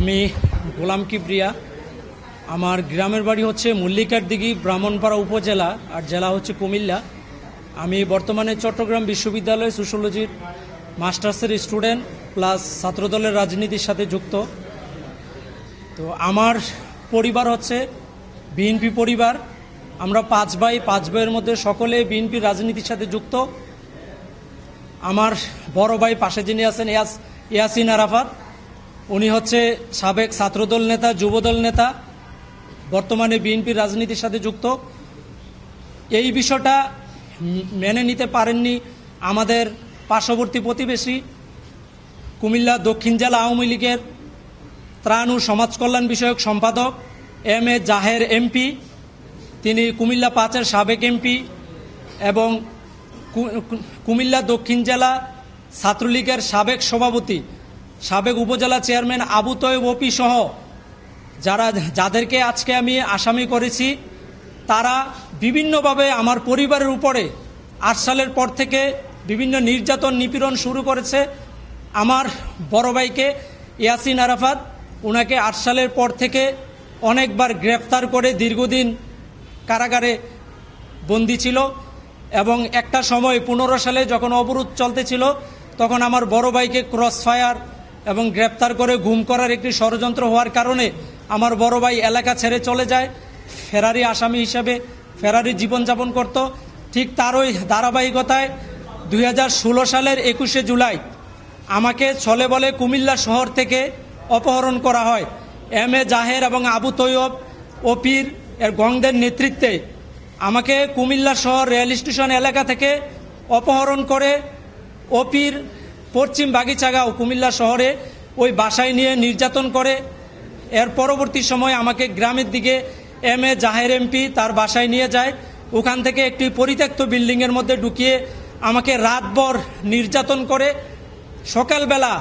আমি গোলাম কিবরিয়া। আমার গ্রামের বাড়ি হচ্ছে মল্লিকার দিঘি, ব্রাহ্মণপাড়া উপজেলা, আর জেলা হচ্ছে কুমিল্লা। আমি বর্তমানে চট্টগ্রাম বিশ্ববিদ্যালয়ে সোশ্যোলজির মাস্টার্সের স্টুডেন্ট প্লাস ছাত্রদলের রাজনীতির সাথে যুক্ত। তো আমার পরিবার হচ্ছে বিএনপি পরিবার। আমরা পাঁচ ভাইয়ের মধ্যে সকলে বিএনপি রাজনীতির সাথে যুক্ত। আমার বড় ভাই পাশে যিনি আছেন ইয়াসিন আরাফাত, উনি হচ্ছে সাবেক ছাত্রদল নেতা, যুবদল নেতা, বর্তমানে বিএনপির রাজনীতির সাথে যুক্ত। এই বিষয়টা মেনে নিতে পারেননি আমাদের পার্শ্ববর্তী প্রতিবেশী কুমিল্লা দক্ষিণ জেলা আওয়ামী লীগের ত্রাণ ও সমাজ কল্যাণ বিষয়ক সম্পাদক এম এ জাহের এমপি। তিনি কুমিল্লা ৫-এর সাবেক এমপি এবং কুমিল্লা দক্ষিণ জেলা ছাত্রলীগের সাবেক সভাপতি, সাবেক উপজেলা চেয়ারম্যান আবু তয়েব ওপি সহ যাদেরকে আজকে আমি আসামি করেছি, তারা বিভিন্নভাবে আমার পরিবারের উপরে ৮ সালের পর থেকে বিভিন্ন নির্যাতন নিপীড়ন শুরু করেছে। আমার বড় ভাইকে ইয়াসিন আরাফাত, ওনাকে ৮ সালের পর থেকে অনেকবার গ্রেফতার করে দীর্ঘদিন কারাগারে বন্দী ছিল এবং একটা সময় ১৫ সালে যখন অবরোধ চলতেছিল তখন আমার বড় ভাইকে ক্রস ফায়ার এবং গ্রেফতার করে গুম করার একটি ষড়যন্ত্র হওয়ার কারণে আমার বড় ভাই এলাকা ছেড়ে চলে যায়, ফেরারি আসামি হিসেবে ফেরারি জীবনযাপন করত। ঠিক তারই ধারাবাহিকতায় ২০১৬ সালের ২১শে জুলাই আমাকে ছলে বলে কুমিল্লা শহর থেকে অপহরণ করা হয়। এম এ জাহের এবং আবু তৈয়ব ওপির এর গংদের নেতৃত্বে আমাকে কুমিল্লা শহর রেল স্টেশন এলাকা থেকে অপহরণ করে ওপির পশ্চিম বাগিচাগাঁও কুমিল্লা শহরে ওই বাসায় নিয়ে নির্যাতন করে। এর পরবর্তী সময় আমাকে গ্রামের দিকে এম এ জাহের এমপি তার বাসায় নিয়ে যায়। ওখান থেকে একটি পরিত্যক্ত বিল্ডিংয়ের মধ্যে ঢুকিয়ে আমাকে রাতভর নির্যাতন করে। সকালবেলা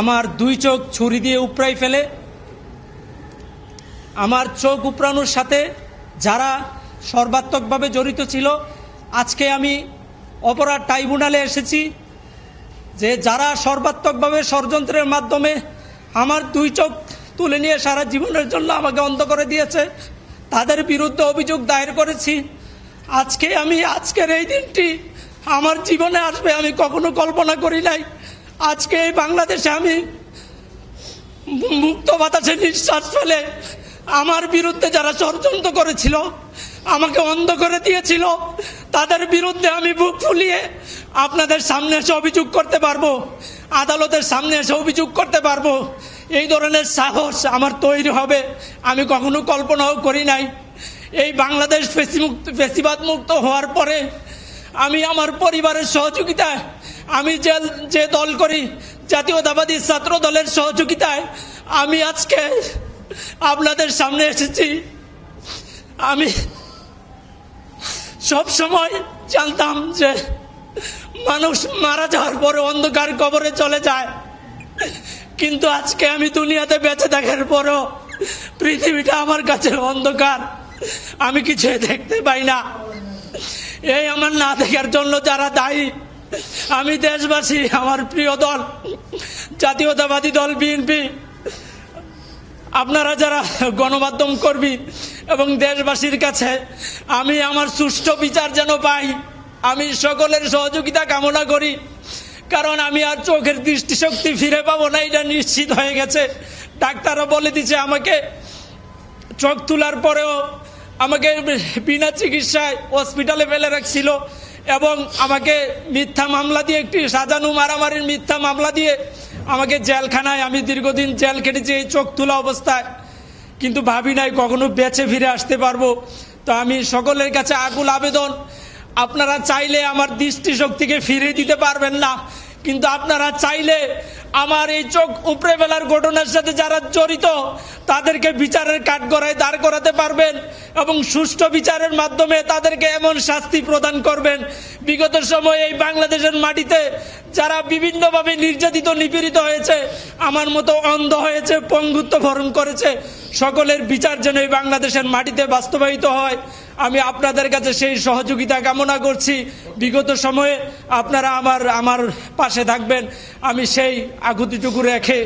আমার ২ চোখ ছুরি দিয়ে উপড়াই ফেলে। আমার চোখ উপড়ানোর সাথে যারা সর্বাত্মকভাবে জড়িত ছিল, আজকে আমি অপরাধ ট্রাইব্যুনালে এসেছি যে যারা সর্বাত্মকভাবে ষড়যন্ত্রের মাধ্যমে আমার ২ চোখ তুলে নিয়ে সারা জীবনের জন্য আমাকে অন্ধ করে দিয়েছে, তাদের বিরুদ্ধে অভিযোগ দায়ের করেছি। আজকের এই দিনটি আমার জীবনে আসবে আমি কখনো কল্পনা করি নাই। আজকে এই বাংলাদেশে আমি মুক্ত বাতাসে নিঃশ্বাস ফেলে আমার বিরুদ্ধে যারা ষড়যন্ত্র করেছিল, আমাকে অন্ধ করে দিয়েছিল, তাদের বিরুদ্ধে আমি বুক ফুলিয়ে আপনাদের সামনে এসে অভিযোগ করতে পারবো, আদালতের সামনে এসে অভিযোগ করতে পারবো। এই ধরনের সাহস আমার তৈরি হবে আমি কখনো কল্পনাও করি নাই। এই বাংলাদেশ ফ্যাসিবাদ মুক্ত হওয়ার পরে আমি আমার পরিবারের সহযোগিতায়, আমি যে দল করি জাতীয়তাবাদী ছাত্র দলের সহযোগিতায় আমি আজকে আপনাদের সামনে এসেছি। আমি সব সময় জানতাম যে মানুষ মারা যাওয়ার পরে অন্ধকার কবরে চলে যায়, কিন্তু আজকে আমি দুনিয়াতে বেঁচে থাকার পরও পৃথিবীটা আমার কাছে অন্ধকার, আমি কিছু দেখতে পাই না। এই আমার না দেখার জন্য যারা দায়ী, আমি দেশবাসী, আমার প্রিয় দল জাতীয়তাবাদী দল বিএনপি, আপনারা যারা গণমাধ্যম কর্মী এবং দেশবাসীর কাছে আমি আমার সুষ্ঠু বিচার যেন পাই, আমি সকলের সহযোগিতা কামনা করি। কারণ আমি আর চোখের দৃষ্টিশক্তি ফিরে পাবো না, এটা নিশ্চিত হয়ে গেছে। ডাক্তাররা বলে দিচ্ছে আমাকে চোখ তোলার পরেও আমাকে বিনা চিকিৎসায় হসপিটালে ফেলে রাখছিল এবং আমাকে মিথ্যা মামলা দিয়ে, একটি সাজানো মারামারির মিথ্যা মামলা দিয়ে আমাকে জেলখানায়, আমি দীর্ঘদিন জেল কেটেছি এই চোখ তোলা অবস্থায়, কিন্তু ভাবি নাই কখনো বেঁচে ফিরে আসতে পারবো। তো আমি সকলের কাছে আকুল আবেদন, আপনারা চাইলে আমার দৃষ্টিশক্তিকে ফিরিয়ে দিতে পারবেন না, কিন্তু আপনারা চাইলে আমার এই চোখ উপড়ে ফেলার ঘটনার সাথে যারা জড়িত তাদেরকে বিচারের কাঠগড়ায় দাঁড় করাতে পারবেন এবং সুষ্ঠু বিচারের মাধ্যমে তাদেরকে এমন শাস্তি প্রদান করবেন। বিগত সময়ে এই বাংলাদেশের মাটিতে যারা বিভিন্নভাবে নির্যাতিত নিপীড়িত হয়েছে, আমার মতো অন্ধ হয়েছে, পঙ্গুত্ব বরণ করেছে, সকলের বিচার যেন এই বাংলাদেশের মাটিতে বাস্তবায়িত হয়। আমি আপনাদের কাছে সেই সহযোগিতা কামনা করছি। বিগত সময়ে আপনারা আমার পাশে থাকবেন, আমি সেই আকুতিটুকু রেখে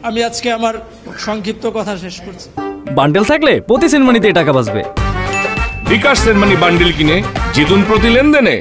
আমি আজকে আমার সংক্ষিপ্ত কথা শেষ করছি। বান্ডেল থাকলে প্রতি সেনমানিতে টাকা বাঁচবে। বিকাশ সেনমানি বান্ডিল কিনে জিতুন প্রতি লেনদেনে।